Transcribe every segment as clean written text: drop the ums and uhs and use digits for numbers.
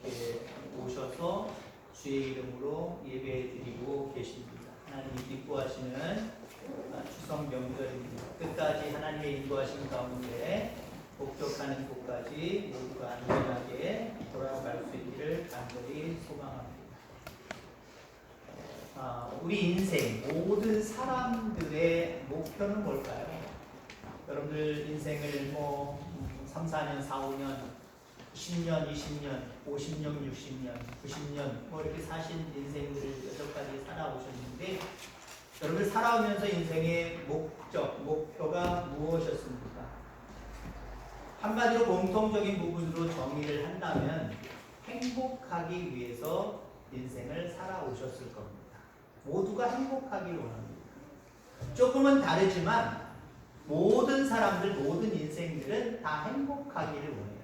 이렇게 오셔서 주의 이름으로 예배드리고 계십니다. 하나님이 기뻐하시는 추석 명절입니다. 끝까지 하나님의 인도하신 가운데 복적하는 곳까지 모두가 안전하게 돌아갈 수 있기를 간절히 소망합니다. 우리 인생 모든 사람들의 목표는 뭘까요? 여러분들 인생을 3, 4년, 4, 5년, 10년, 20년, 50년, 60년, 90년 이렇게 사신 인생들을 여태까지 살아오셨는데 여러분들 살아오면서 인생의 목표가 무엇이었습니까? 한마디로 공통적인 부분으로 정의를 한다면 행복하기 위해서 인생을 살아오셨을 겁니다. 모두가 행복하기를 원합니다. 조금은 다르지만 모든 사람들, 모든 인생들은 다 행복하기를 원해요.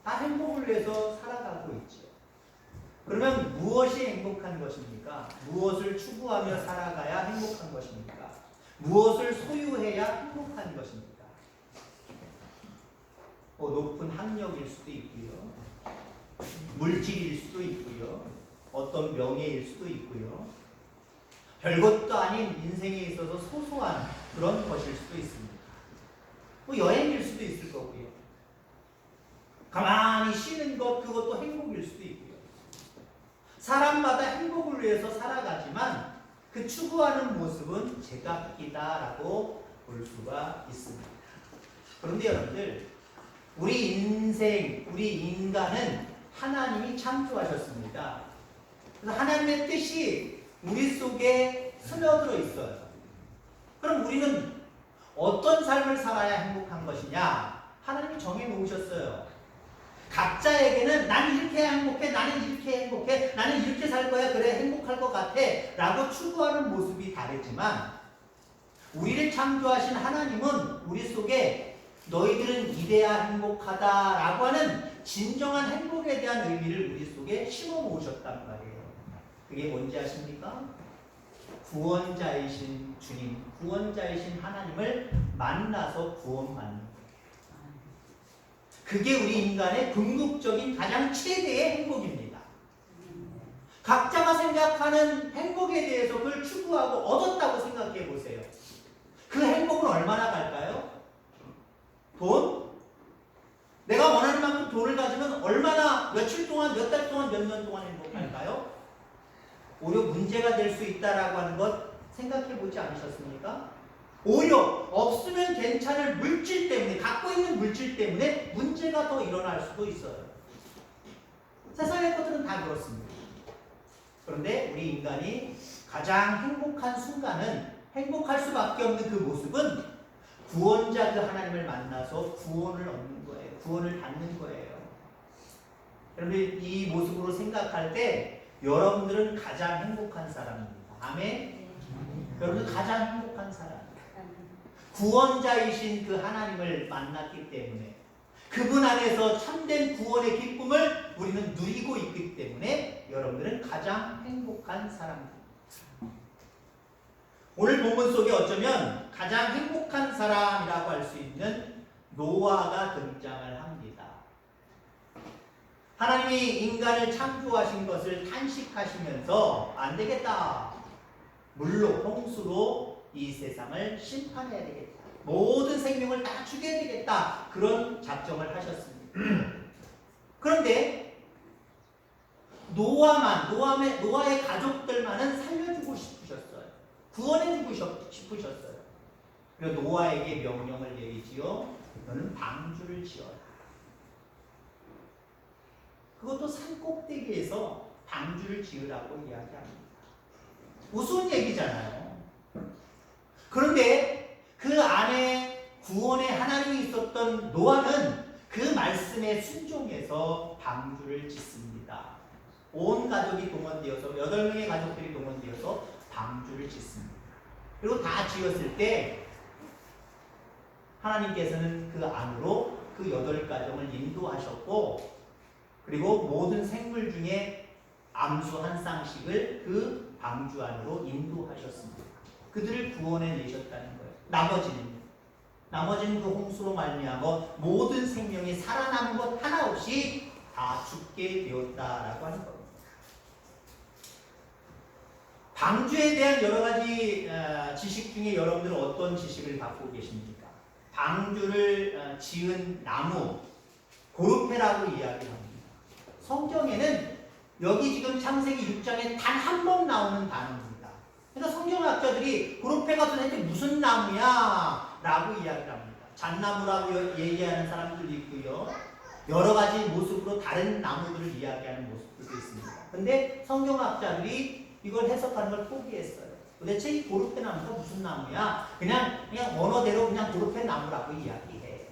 다 행복을 위해서 살아가고 있죠. 그러면 무엇이 행복한 것입니까? 무엇을 추구하며 살아가야 행복한 것입니까? 무엇을 소유해야 행복한 것입니까? 높은 학력일 수도 있고요. 물질일 수도 있고요. 어떤 명예일 수도 있고요. 별것도 아닌 인생에 있어서 소소한 그런 것일 수도 있습니다. 여행일 수도 있을 거고요. 가만히 쉬는 것, 그것도 행복일 수도 있고요. 사람마다 행복을 위해서 살아가지만 그 추구하는 모습은 제각기다라고 볼 수가 있습니다. 그런데 여러분들, 우리 인생, 우리 인간은 하나님이 창조하셨습니다. 그래서 하나님의 뜻이 우리 속에 스며들어 있어요. 그럼 우리는 어떤 삶을 살아야 행복한 것이냐? 하나님이 정해 놓으셨어요. 각자에게는 나는 이렇게 해야 행복해, 나는 이렇게 행복해, 나는 이렇게 살 거야, 그래 행복할 것 같아 라고 추구하는 모습이 다르지만 우리를 창조하신 하나님은 우리 속에 너희들은 이래야 행복하다 라고 하는 진정한 행복에 대한 의미를 우리 속에 심어 놓으셨단 말이에요. 그게 뭔지 아십니까? 구원자이신 주님, 구원자이신 하나님을 만나서 구원받는 거예요. 그게 우리 인간의 궁극적인 가장 최대의 행복입니다. 각자가 생각하는 행복에 대해서 그걸 추구하고 얻었다고 생각해 보세요. 그 행복은 얼마나 갈까요? 돈? 내가 원하는 만큼 돈을 가지면 얼마나 며칠 동안, 몇 달 동안, 몇 년 동안 행복할까요? 오히려 문제가 될 수 있다라고 하는 것 생각해 보지 않으셨습니까? 오히려 없으면 괜찮을 물질 때문에, 갖고 있는 물질 때문에 문제가 더 일어날 수도 있어요. 세상의 것들은 다 그렇습니다. 그런데 우리 인간이 가장 행복한 순간은, 행복할 수밖에 없는 그 모습은 구원자 그 하나님을 만나서 구원을 얻는 거예요. 구원을 받는 거예요. 여러분, 이 모습으로 생각할 때 여러분들은 가장 행복한 사람입니다. 아멘? 여러분들 가장 행복한 사람. 구원자이신 그 하나님을 만났기 때문에, 그분 안에서 참된 구원의 기쁨을 우리는 누리고 있기 때문에 여러분들은 가장 행복한 사람입니다. 오늘 본문 속에 어쩌면 가장 행복한 사람이라고 할 수 있는 노아가 등장을 합니다. 하나님이 인간을 창조하신 것을 탄식하시면서 안 되겠다, 물로, 홍수로 이 세상을 심판해야 되겠다, 모든 생명을 다 죽여야 되겠다, 그런 작정을 하셨습니다. 그런데 노아의 가족들만은 살려주고 싶으셨어요. 구원해주고 싶으셨어요. 그래서 노아에게 명령을 내리지요. 너는 방주를 지어라. 그것도 산 꼭대기에서 방주를 지으라고 이야기합니다. 우스운 얘기잖아요. 그런데 그 안에 구원의 하나님이 있었던 노아는 그 말씀에 순종해서 방주를 짓습니다. 온 가족이 동원되어서 8명의 가족들이 동원되어서 방주를 짓습니다. 그리고 다 지었을 때 하나님께서는 그 안으로 그 8가정을 인도하셨고, 그리고 모든 생물 중에 암수 한 쌍씩을 그 방주 안으로 인도하셨습니다. 그들을 구원해 내셨다는 거예요. 나머지는 그 홍수로 말미암아 모든 생명이 살아남은 것 하나 없이 다 죽게 되었다라고 하는 겁니다. 방주에 대한 여러 가지 지식 중에 여러분들은 어떤 지식을 갖고 계십니까? 방주를 지은 나무, 고르페라고 이야기합니다. 성경에는 여기 지금 창세기 6장에 단 한 번 나오는 단어입니다. 그래서 성경학자들이 고르페가 도대체 무슨 나무야? 라고 이야기를 합니다. 잣나무라고 얘기하는 사람들도 있고요. 여러 가지 모습으로 다른 나무들을 이야기하는 모습들도 있습니다. 근데 성경학자들이 이걸 해석하는 걸 포기했어요. 도대체 이 고르페 나무가 무슨 나무야? 그냥 언어대로 그냥 고르페 나무라고 이야기해.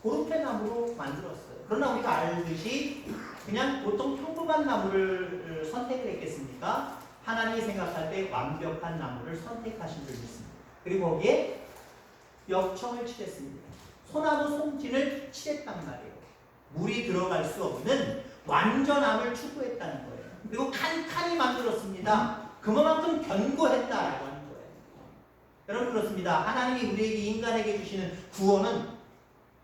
고르페 나무로 만들었어요. 그러나 우리가 알듯이 그냥 보통 평범한 나무를 선택을 했겠습니까? 하나님이 생각할 때 완벽한 나무를 선택하신 줄 믿습니다. 그리고 거기에 역청을 칠했습니다. 소나무 송진을 칠했단 말이에요. 물이 들어갈 수 없는 완전함을 추구했다는 거예요. 그리고 칸칸이 만들었습니다. 그만큼 견고했다라고 하는 거예요. 여러분 그렇습니다. 하나님이 우리에게 인간에게 주시는 구원은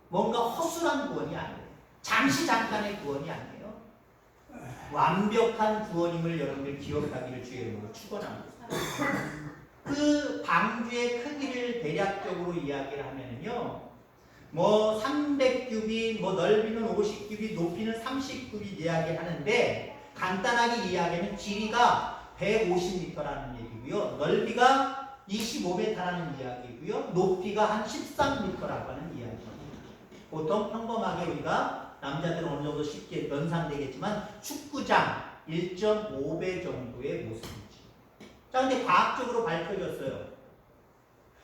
뭔가 허술한 구원이 아니에요. 잠시 잠깐의 구원이 아니에요. 완벽한 구원임을 여러분들 기억하기를 주의 이름으로 축원합니다. 그 방주의 크기를 대략적으로 이야기를 하면은요, 뭐 300규빗, 뭐 넓이는 50규빗, 높이는 30규빗 이야기하는데 간단하게 이야기하면 길이가 150m라는 얘기고요, 넓이가 25m라는 이야기고요, 높이가 한 13m라고 하는 이야기입니다. 보통 평범하게 우리가 남자들은 어느 정도 쉽게 연상되겠지만 축구장 1.5배 정도의 모습이지. 자, 근데 과학적으로 밝혀졌어요.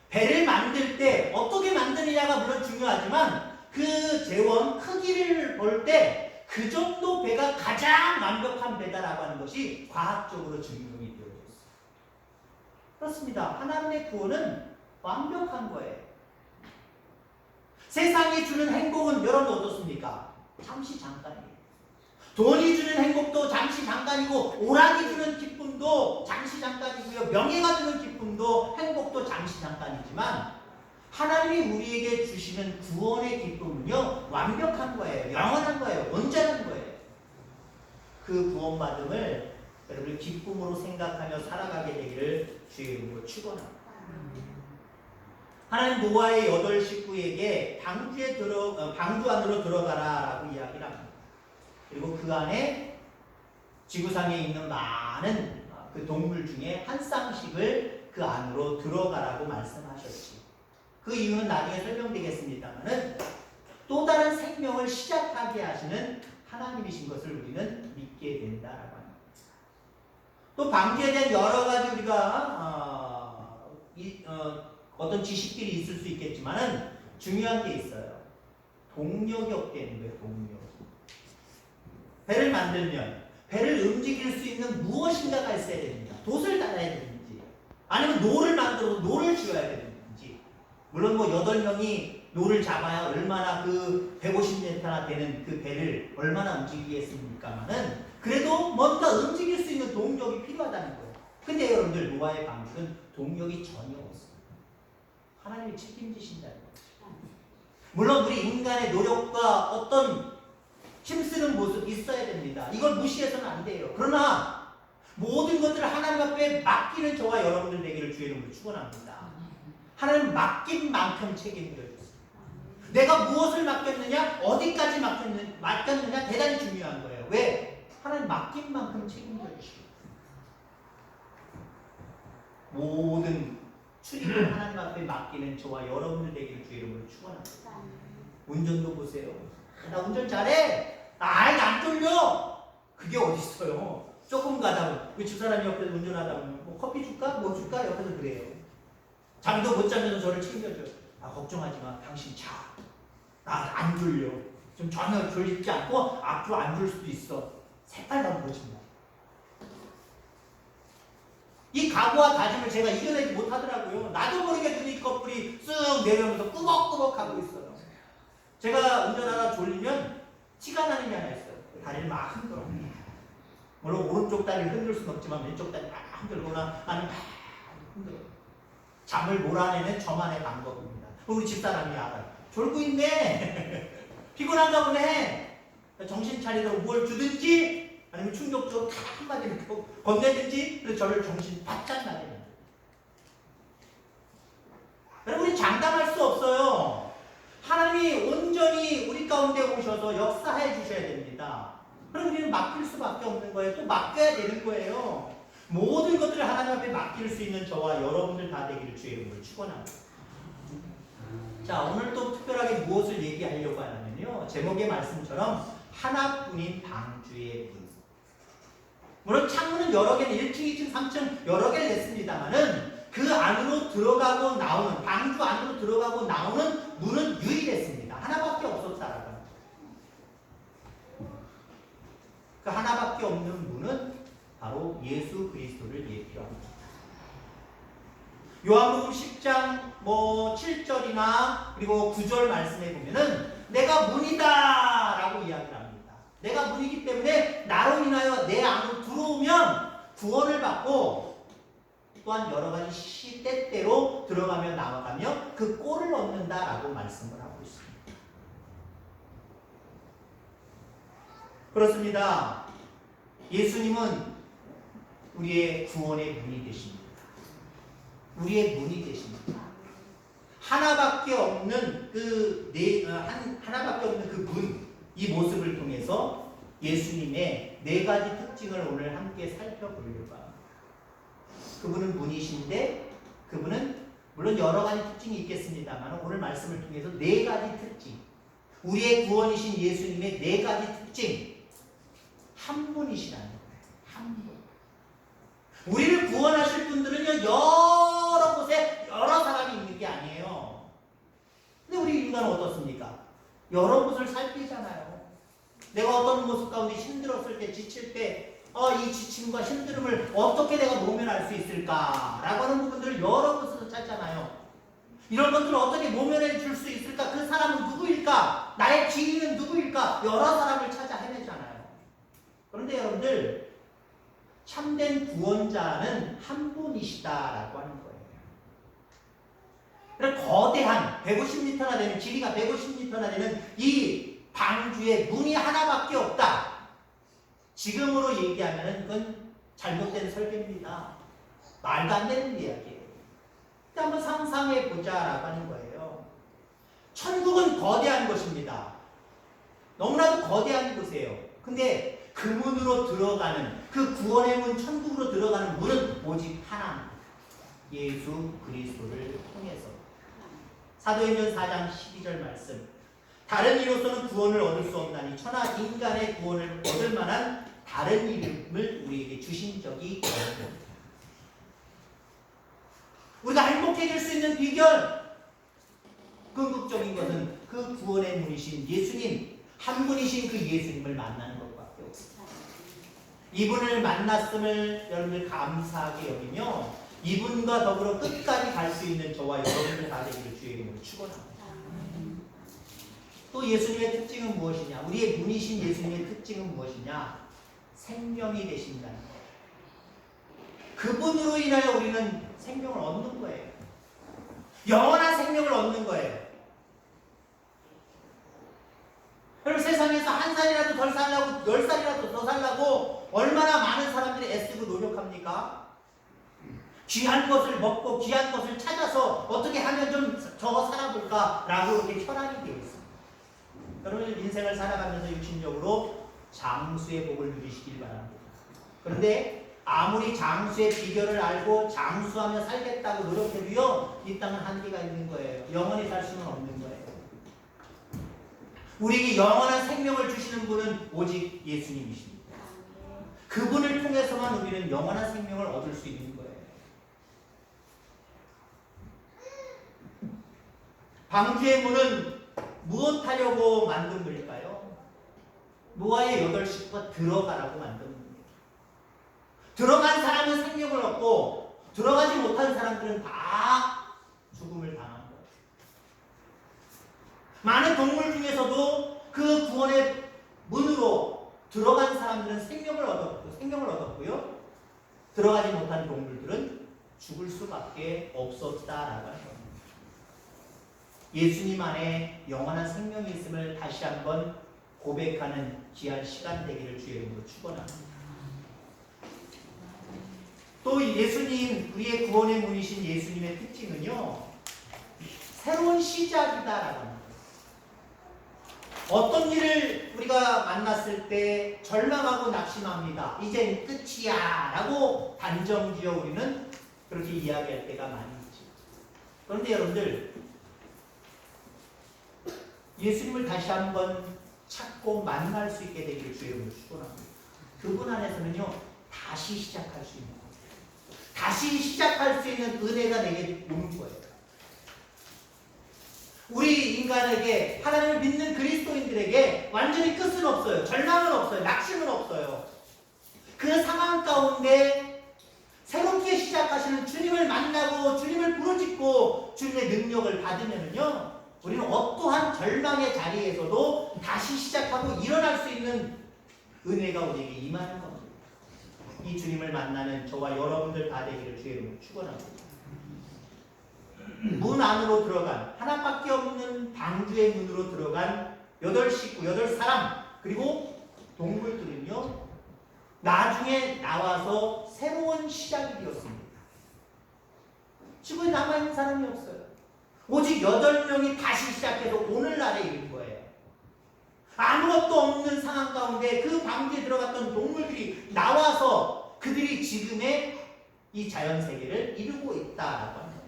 배를 만들 때 어떻게 만드느냐가 물론 중요하지만 그 재원 크기를 볼 때 그 정도 배가 가장 완벽한 배다라고 하는 것이 과학적으로 증명이 되어져 있어요. 그렇습니다. 하나님의 구원은 완벽한 거예요. 세상이 주는 행복은 여러분 어떻습니까? 잠시 잠깐이에요. 돈이 주는 행복도 잠시 잠깐이고, 오락이 주는 기쁨도 잠시 잠깐이고요, 명예가 주는 기쁨도 행복도 잠시 잠깐이지만 하나님이 우리에게 주시는 구원의 기쁨은요 완벽한 거예요. 영원한 거예요. 온전한 거예요. 그 구원받음을 여러분이 기쁨으로 생각하며 살아가게 되기를 주의 이름으로 축원합니다. 하나님 노아의 8 식구에게 방주 안으로 들어가라 라고 이야기를 합니다. 그리고 그 안에 지구상에 있는 많은 그 동물 중에 한 쌍씩을 그 안으로 들어가라고 말씀하셨지. 그 이유는 나중에 설명되겠습니다만은 또 다른 생명을 시작하게 하시는 하나님이신 것을 우리는 믿게 된다라고 합니다. 또 방주에 대한 여러 가지 우리가 어떤 지식들이 있을 수 있겠지만은 중요한 게 있어요. 동력이 없다는 거예요. 동력. 배를 만들면 배를 움직일 수 있는 무엇인가가 있어야 됩니다. 돛을 달아야 되는지, 아니면 노를 만들어서 노를 쥐어야 되는지. 물론 뭐 8명이 노를 잡아야 얼마나 그 150m나 되는 그 배를 얼마나 움직이겠습니까만은 그래도 뭔가 움직일 수 있는 동력이 필요하다는 거예요. 근데 여러분들 노아의 방식은 동력이 전혀 없어요. 하나님이 책임지신다는 거죠. 물론 우리 인간의 노력과 어떤 힘쓰는 모습 있어야 됩니다. 이걸 무시해서는 안 돼요. 그러나 모든 것들을 하나님 앞에 맡기는 저와 여러분들 되기를 주의 이름으로 축원합니다. 하나님 맡긴 만큼 책임져 주세요. 내가 무엇을 맡겼느냐, 어디까지 맡겼느냐 대단히 중요한 거예요. 왜? 하나님 맡긴 만큼 책임져 주시고 모든 출입을 하나님 앞에 맡기는 저와 여러분들 되기를 주의 이름으로 축원합니다. 운전도 보세요. 나 운전 잘해. 나 안 졸려. 그게 어딨어요. 조금 가다 보면 그 집사람이 옆에서 운전하다 보면 뭐 커피 줄까? 뭐 줄까? 옆에서 그래요. 잠도 못 자면서 저를 챙겨줘요. 걱정하지 마. 당신 자. 나 안 졸려. 좀 전혀 졸리지 않고 앞으로 안 졸 수도 있어. 새빨간 보지 마. 이 각오와 다짐을 제가 이겨내지 못하더라고요. 나도 모르게 눈이 거풀이 쓱 내려오면서 꾸벅꾸벅 하고 있어요. 제가 운전하다 졸리면 티가 나는 게 하나 있어요. 다리를 막 흔들어. 물론 오른쪽 다리를 흔들 수는 없지만 왼쪽 다리를 막 흔들거나 아니면 막 흔들어. 잠을 몰아내는 저만의 방법입니다. 우리 집사람이 알아요. 졸고 있네. 피곤한가 보네. 정신 차리도록 뭘 주든지 아니면 충격적으로 다 한마디로 건네든지 그래서 저를 정신 바짝 나게 합니다. 여러분, 우리 장담할 수 없어요. 하나님이 온전히 우리 가운데 오셔서 역사해 주셔야 됩니다. 그럼 우리는 맡길 수밖에 없는 거예요. 또 맡겨야 되는 거예요. 모든 것들을 하나님 앞에 맡길 수 있는 저와 여러분들 다 되기를 주의 이름으로 축원합니다. 자, 오늘 또 특별하게 무엇을 얘기하려고 하냐면요, 제목의 말씀처럼 하나뿐인 방주의 문. 물론 창문은 여러 개는 1층, 2층, 3층 여러 개를 냈습니다만은 그 안으로 들어가고 나오는, 방주 안으로 들어가고 나오는 문은 유일했습니다. 하나밖에 없었다라고 합니다. 그 하나밖에 없는 문은 바로 예수 그리스도를 예표합니다. 요한복음 10장 7절이나 그리고 9절 말씀에 보면은 내가 문이다 라고 이야기를 합니다. 내가 문이기 때문에 나로 인하여 내 안으로 들어오면 구원을 받고 또한 여러 가지 시때때로 들어가며 나와가며 그 꼴을 얻는다라고 말씀을 하고 있습니다. 그렇습니다. 예수님은 우리의 구원의 문이 되십니다. 우리의 문이 되십니다. 하나밖에 없는 하나밖에 없는 그 문, 이 모습을 통해서 예수님의 4가지 특징을 오늘 함께 살펴보려고 합니다. 그분은 문이신데 그분은 물론 여러 가지 특징이 있겠습니다만 오늘 말씀을 통해서 4가지 특징, 우리의 구원이신 예수님의 4가지 특징, 한 분이시라는 거예요. 한 분. 우리를 구원하실 분들은요, 여러 곳에 여러 사람이 있는 게 아니에요. 근데 우리 인간은 어떻습니까? 여러 곳을 살피잖아요. 내가 어떤 모습 가운데 힘들었을 때, 지칠 때, 이 지침과 힘듦을 어떻게 내가 모면할 수 있을까? 라고 하는 부분들을 여러 곳에서 찾잖아요. 이런 것들을 어떻게 모면해 줄 수 있을까? 그 사람은 누구일까? 나의 지인은 누구일까? 여러 사람을 찾아 헤매잖아요. 그런데 여러분들, 참된 구원자는 한 분이시다라고 하는 거예요. 그래서 거대한 150m나 되는, 길이가 150m나 되는 이 방주에 문이 하나밖에 없다. 지금으로 얘기하면 그건 잘못된 설계입니다. 말도 안 되는 이야기예요. 한번 상상해 보자라고 하는 거예요. 천국은 거대한 것입니다. 너무나도 거대한 곳이에요. 근데 그 문으로 들어가는, 그 구원의 문, 천국으로 들어가는 문은 오직 하나, 예수 그리스도를 통해서. 사도행전 4장 12절 말씀, 다른 이로서는 구원을 얻을 수 없나니 천하 인간의 구원을 얻을 만한 다른 이름을 우리에게 주신 적이 없습니다. 우리가 행복해질 수 있는 비결, 궁극적인 것은 그 구원의 문이신 예수님, 한 분이신 그 예수님을 만나는 것밖에 없습니다. 이분을 만났음을 여러분들 감사하게 여기며 이분과 더불어 끝까지 갈 수 있는 저와 여러분들 다 되기를 주의 이름으로 축원합니다. 또 예수님의 특징은 무엇이냐? 우리의 문이신 예수님의 특징은 무엇이냐? 생명이 되신다는 거예요. 그분으로 인하여 우리는 생명을 얻는 거예요. 영원한 생명을 얻는 거예요. 여러분, 세상에서 1살이라도 덜 살라고, 10살이라도 더 살라고 얼마나 많은 사람들이 애쓰고 노력합니까? 귀한 것을 먹고 귀한 것을 찾아서 어떻게 하면 좀 더 살아볼까라고 이렇게 혈안이 되어 있습니다. 여러분, 인생을 살아가면서 육신적으로 장수의 복을 누리시길 바랍니다. 그런데 아무리 장수의 비결을 알고 장수하며 살겠다고 노력해도요, 이 땅은 한계가 있는 거예요. 영원히 살 수는 없는 거예요. 우리에게 영원한 생명을 주시는 분은 오직 예수님이십니다. 그분을 통해서만 우리는 영원한 생명을 얻을 수 있는 거예요. 방주의 문은 무엇하려고 만든 것일까요? 노아의 8식구가 들어가라고 만든 겁니다. 들어간 사람은 생명을 얻고 들어가지 못한 사람들은 다 죽음을 당한 거예요. 많은 동물 중에서도 그 구원의 문으로 들어간 사람들은 생명을 얻었고요. 들어가지 못한 동물들은 죽을 수밖에 없었다라고 하는 겁니다. 예수님 안에 영원한 생명이 있음을 다시 한번 고백하는 귀한 시간 되기를 주의 이름으로 축원합니다. 또 예수님, 우리의 구원의 문이신 예수님의 특징은요, 새로운 시작이다라고 합니다. 어떤 일을 우리가 만났을 때 절망하고 낙심합니다. 이젠 끝이야 라고 단정지어 우리는 그렇게 이야기할 때가 많이 있죠. 그런데 여러분들, 예수님을 다시 한번 찾고 만날 수 있게 되기를 주의 이름으로 축원합니다. 그분 안에서는요, 다시 시작할 수 있는 거예요. 다시 시작할 수 있는 은혜가 내게 오는 거예요. 우리 인간에게, 하나님을 믿는 그리스도인들에게 완전히 끝은 없어요. 절망은 없어요. 낙심은 없어요. 그 상황 가운데 새롭게 시작하시는 주님을 만나고 주님을 부르짖고 주님의 능력을 받으면요, 우리는 어떠한 절망의 자리에서도 다시 시작하고 일어날 수 있는 은혜가 우리에게 임하는 겁니다. 이 주님을 만나는 저와 여러분들 다 되기를 주의 이름으로 축원합니다. 문 안으로 들어간, 하나밖에 없는 방주의 문으로 들어간 8식구, 8사람, 그리고 동물들은요, 나중에 나와서 새로운 시작이 되었습니다. 지구에 남아있는 사람이 없어요. 오직 8명이 다시 시작해서 오늘날에 이른 거예요. 아무것도 없는 상황 가운데 그 방주에 들어갔던 동물들이 나와서 그들이 지금의 이 자연세계를 이루고 있다라고 합니다.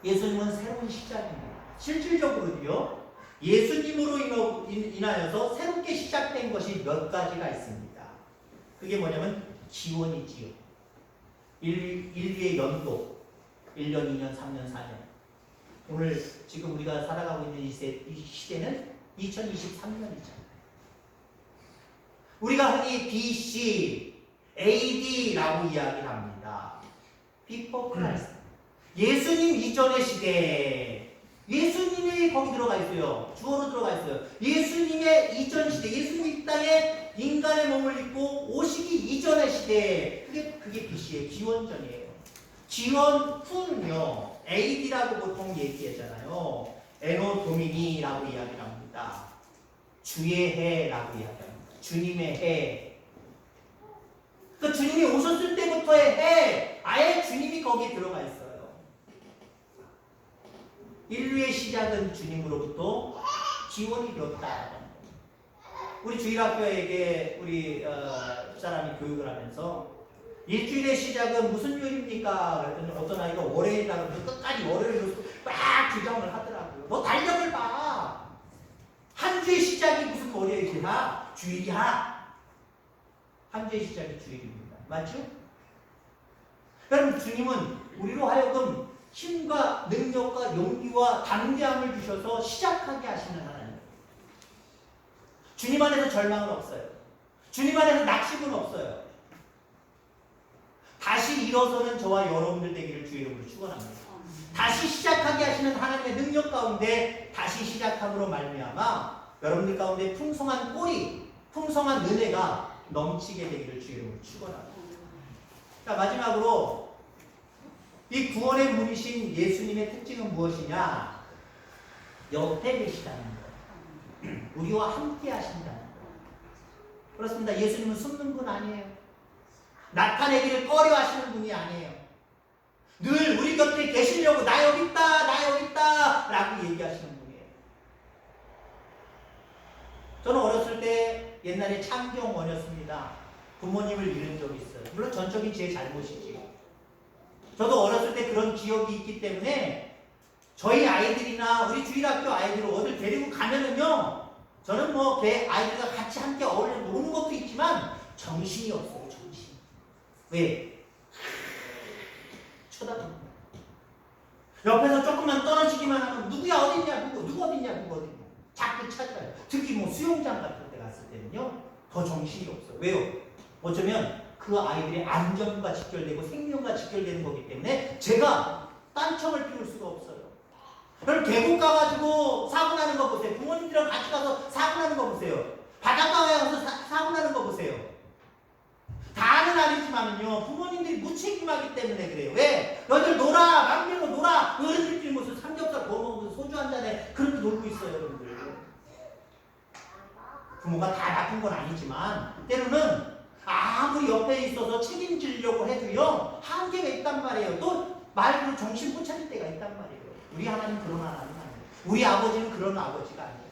예수님은 새로운 시작입니다. 실질적으로요, 예수님으로 인하여서 새롭게 시작된 것이 몇 가지가 있습니다. 그게 뭐냐면 기원이지요. 인류의 연도, 1년, 2년, 3년, 4년. 오늘 지금 우리가 살아가고 있는 이 시대는 2023년이잖아요. 우리가 흔히 BC, AD라고 이야기를 합니다. Before Christ. 예수님 이전의 시대, 예수님이 거기 들어가 있어요. 주어로 들어가 있어요. 예수님의 이전 시대, 예수님이 이 땅에 인간의 몸을 입고 오시기 이전의 시대, 그게 BC의 기원전이에요. 기원 후는요, AD라고 보통 얘기하잖아요. 에노 도미니라고 이야기를 합니다. 주의 해라고 이야기합니다. 주님의 해. 그 주님이 오셨을 때부터의 해, 아예 주님이 거기에 들어가 있어요. 인류의 시작은 주님으로부터 기원이 되었다. 우리 주일학교에게 우리 사람이 교육을 하면서 일주일의 시작은 무슨 요일입니까? 그랬더니 어떤 아이가 월요일이라고 해서 끝까지 월요일로 막 주장을 하더라고요. 너 달력을 봐. 한 주의 시작이 무슨 월요일이야? 주일이야. 한 주의 시작이 주일입니다. 맞죠? 여러분, 주님은 우리로 하여금 힘과 능력과 용기와 담대함을 주셔서 시작하게 하시는 하나님. 주님 안에서 절망은 없어요. 주님 안에서 낙심은 없어요. 다시 일어서는 저와 여러분들 되기를 주의 이름으로 축원합니다. 다시 시작하게 하시는 하나님의 능력 가운데 다시 시작함으로 말미암아 여러분들 가운데 풍성한 꼴이, 풍성한 은혜가 넘치게 되기를 주의 이름으로 축원합니다. 자, 마지막으로 이 구원의 문이신 예수님의 특징은 무엇이냐? 옆에 계시다는 거예요. 우리와 함께 하신다는 거예요. 그렇습니다. 예수님은 숨는 분 아니에요. 나타내기를 꺼려 하시는 분이 아니에요. 늘 우리 곁에 계시려고 나 여기 있다, 나 여기 있다 라고 얘기하시는 분이에요. 저는 어렸을 때 옛날에 창경원이었습니다. 부모님을 잃은 적이 있어요. 물론 전적인 제 잘못이지. 저도 어렸을 때 그런 기억이 있기 때문에 저희 아이들이나 우리 주일학교 아이들을 어딜 데리고 가면은요, 저는 뭐 걔 아이들과 같이 함께 어울려 노는 것도 있지만 정신이 없어요. 정신. 왜? 쳐다보는 거예요. 옆에서 조금만 떨어지기만 하면 누구야 어딨냐, 누구 어딨냐, 누구 어딨냐 자꾸 찾아요. 특히 뭐 수영장 같은 데 갔을 때는요 더 정신이 없어요. 왜요? 어쩌면 그 아이들의 안전과 직결되고 생명과 직결되는 거기 때문에 제가 딴청을 피울 수가 없어요. 그럼 계곡 가가지고 사고 나는 거 보세요. 부모님들이랑 같이 가서 사고 나는 거 보세요. 바닷가에 가서 사고 나는 거 보세요. 다는 아니지만은요, 부모님들이 무책임하기 때문에 그래요. 왜? 너희들 놀아, 맘대로 놀아. 어른들끼리 무슨 삼겹살 구워 먹으면서 소주 한 잔에 그렇게 놀고 있어요, 여러분들. 부모가 다 나쁜 건 아니지만 때로는 아무리 옆에 있어서 책임지려고 해도요 한계가 있단 말이에요. 또 말로 정신 못 차릴 때가 있단 말이에요. 우리 하나님 그런 하나님 아니에요. 우리 아버지는 그런 아버지가 아니에요.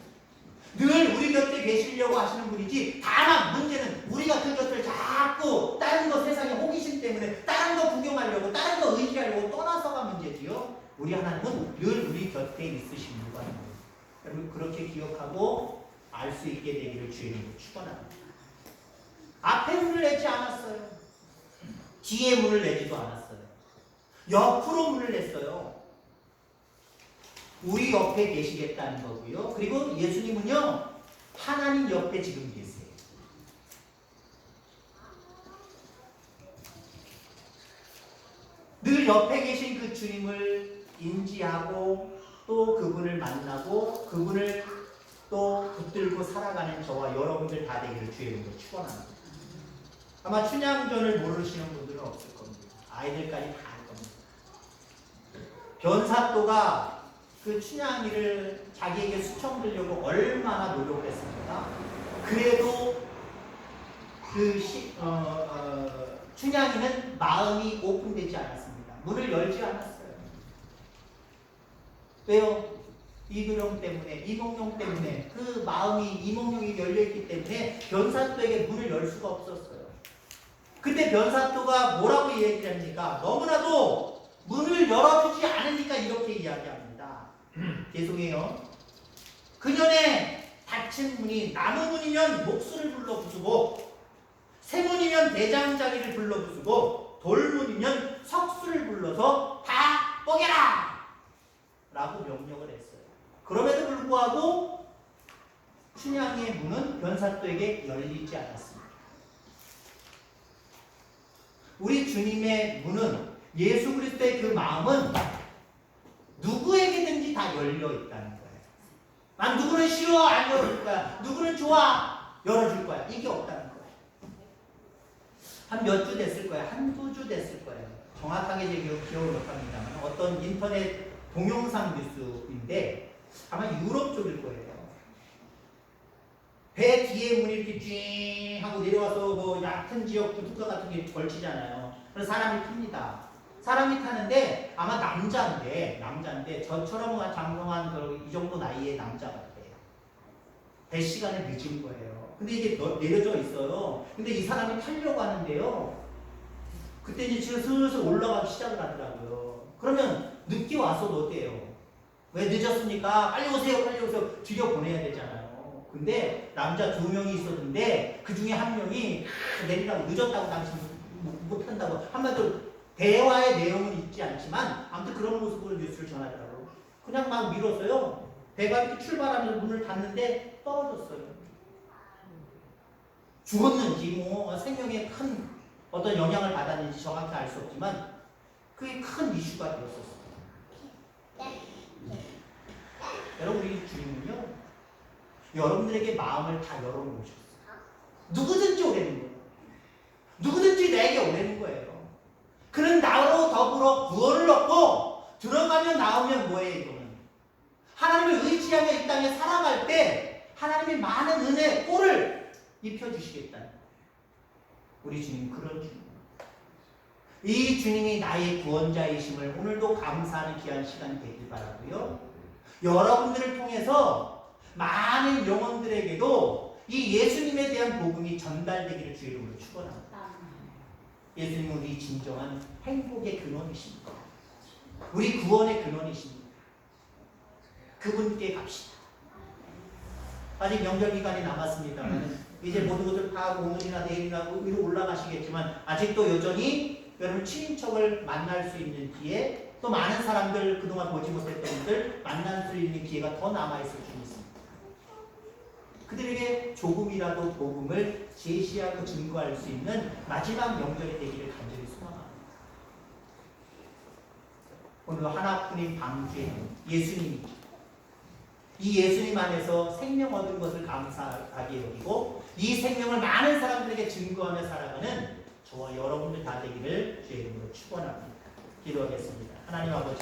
늘 우리 곁에 계시려고 하시는 분이지, 다만 문제는 우리가 그 곁을 자꾸 다른 거 세상의 호기심 때문에 다른 거 구경하려고 다른 거 의지하려고 떠나서가 문제지요. 우리 하나님은 늘 우리 곁에 있으신 분이에요. 여러분 그렇게 기억하고 알 수 있게 되기를 주님으로 축원합니다. 앞에 문을 내지 않았어요. 뒤에 문을 내지도 않았어요. 옆으로 문을 냈어요. 우리 옆에 계시겠다는 거고요. 그리고 예수님은요 하나님 옆에 지금 계세요. 늘 옆에 계신 그 주님을 인지하고 또 그분을 만나고 그분을 또 붙들고 살아가는 저와 여러분들 다 되기를 주의 이름으로 축원합니다. 아마 춘향전을 모르시는 분들은 없을 겁니다. 아이들까지 다 알 겁니다. 변사또가 그 춘향이를 자기에게 수청들려고 얼마나 노력을 했습니까? 그래도 그 춘향이는 마음이 오픈되지 않았습니다. 문을 열지 않았어요. 왜요? 이두령 때문에, 이몽룡 때문에, 그 마음이 이몽룡이 열려있기 때문에 변사또에게 문을 열 수가 없었어요. 근데 변사또가 뭐라고 얘기합니까? 너무나도 문을 열어주지 않으니까 이렇게 이야기합니다. 죄송해요. 그년의 닫힌 문이 나무 문이면 목수를 불러 부수고, 쇠문이면 대장장이를 불러 부수고, 돌문이면 석수를 불러서 다 뽀개라! 라고 명령을 했어요. 그럼에도 불구하고 춘향이의 문은 변사또에게 열리지 않았습니다. 우리 주님의 문은, 예수 그리스도의 그 마음은 누구에게든지 다 열려 있다는 거예요. 난 누구는 싫어, 안 열어줄 거야. 누구는 좋아, 열어줄 거야. 이게 없다는 거예요. 한 몇 주 됐을 거예요. 한두 주 됐을 거예요. 정확하게 제 기억을 못합니다만 어떤 인터넷 동영상 뉴스인데 아마 유럽 쪽일 거예요. 배 뒤에 문이 이렇게 쥐 하고 내려와서 뭐 얕은 지역 부둣가 같은 게 걸치잖아요. 그래서 사람이 탑니다. 사람이 타는데 아마 남자인데 저처럼 장성한 이 정도 나이의 남자 같아요. 배 시간에 늦은 거예요. 근데 이게 내려져 있어요. 근데 이 사람이 타려고 하는데요. 그때 이제 지금 슬슬 올라가기 시작을 하더라고요. 그러면 늦게 와서도 어때요? 왜 늦었습니까? 빨리 오세요, 빨리 오세요. 들여보내야 되잖아요. 근데 남자 2명이 있었는데 그 중에 한 명이 내리라고 늦었다고 당신 못한다고 한마디로 대화의 내용은 있지 않지만 아무튼 그런 모습으로 뉴스를 전하더라고요. 그냥 막 밀었어요. 배가 이렇게 출발하면서 문을 닫는데 떨어졌어요. 죽었는지 뭐 생명에 큰 어떤 영향을 받았는지 정확히 알 수 없지만 그게 큰 이슈가 되었었어요. 여러분 우리 주님은요 여러분들에게 마음을 다 열어놓으셨어요. 누구든지 오래는 거예요. 누구든지 내게 오래는 거예요. 그는 나로 더불어 구원을 얻고 들어가면 나오면 뭐예요 이거는? 하나님을 의지하며 이 땅에 살아갈 때 하나님이 많은 은혜, 꼴을 입혀주시겠다. 우리 주님 그런 주님. 이 주님이 나의 구원자이심을 오늘도 감사하는 귀한 시간이 되길 바라고요. 여러분들을 통해서 많은 영혼들에게도 이 예수님에 대한 복음이 전달되기를 주의 이름으로 축원합니다. 예수님은 우리 진정한 행복의 근원이십니다. 우리 구원의 근원이십니다. 그분께 갑시다. 아직 명절 기간이 남았습니다만 이제 모든 것을 파하고 오늘이나 내일이나 위로 올라가시겠지만 아직도 여전히 여러분 친인척을 만날 수 있는 기회, 또 많은 사람들 그동안 보지 못했던 분들 만날 수 있는 기회가 더 남아있을 줄 믿습니다. 그들에게 조금이라도 복음을 제시하고 증거할 수 있는 마지막 명절이 되기를 간절히 소망합니다. 오늘 하나뿐인 방주에는 예수님이 이 예수님 안에서 생명 얻은 것을 감사하게 여기고 이 생명을 많은 사람들에게 증거하며 살아가는 저와 여러분들 다 되기를 주의 이름으로 축원합니다. 기도하겠습니다. 하나님 아버지